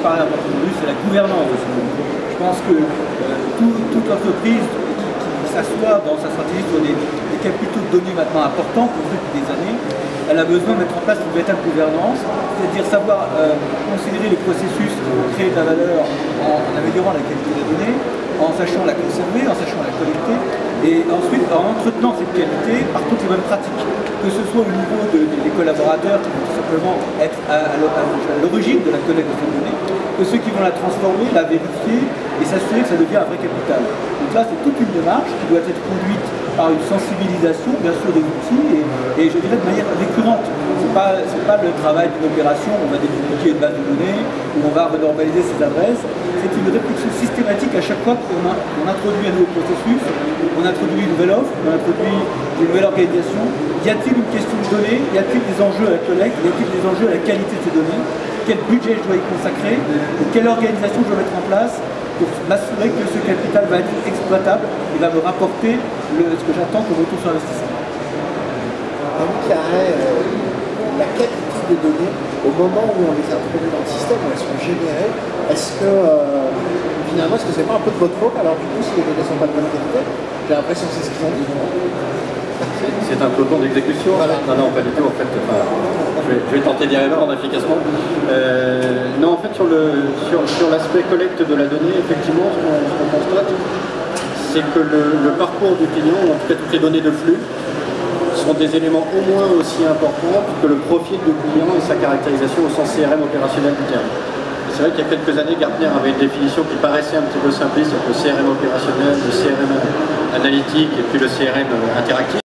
paraît important aujourd'hui, c'est la gouvernance de ce monde. Je pense que toute entreprise qui s'assoit dans sa stratégie sur des capitaux de données maintenant importants, pour depuis des années, elle a besoin de mettre en place une véritable gouvernance, c'est-à-dire savoir considérer les processus qui vont créer de la valeur en améliorant la qualité des données, en sachant la conserver, en sachant la collecter, et ensuite en entretenant cette qualité par toutes les bonnes pratiques, que ce soit au niveau des collaborateurs qui vont tout simplement être à l'origine de la collecte de ces données, que ceux qui vont la transformer, la vérifier et s'assurer que ça devient un vrai capital. Donc là, c'est toute une démarche qui doit être conduite par une sensibilisation, bien sûr, des outils, et je dirais de manière récurrente. C'est pas le travail d'une opération où on va dédupliquer une base de données, où on va renormaliser ses adresses. C'est une réflexion systématique à chaque fois qu'on introduit un nouveau processus, on introduit une nouvelle offre, on introduit une nouvelle organisation. Y a-t-il une question de données? Y a-t-il des enjeux à la collecte? Y a-t-il des enjeux à la qualité de ces données? Quel budget je dois y consacrer? Ou quelle organisation je dois mettre en place pour m'assurer que ce capital va être exploitable et va me rapporter ce que j'attends comme retour sur investissement. La qualité des données, au moment où on les a introduites dans le système, où elles sont générées, est-ce que finalement, est-ce que c'est pas un peu de votre faute? Alors du coup, si les données ne sont pas de bonne qualité, j'ai l'impression que c'est ce qu'ils ont dit. C'est un peloton d'exécution. Voilà. Non, pas du tout en fait. Enfin, je vais tenter d'y répondre efficacement. Non, en fait, sur l'aspect collecte de la donnée, effectivement, ce qu'on constate, c'est que le parcours du client, ou en tout cas toutes les données de flux, sont des éléments au moins aussi importants que le profil du client et sa caractérisation au sens CRM opérationnel du terme. C'est vrai qu'il y a quelques années, Gartner avait une définition qui paraissait un petit peu simpliste entre le CRM opérationnel, le CRM analytique et puis le CRM interactif.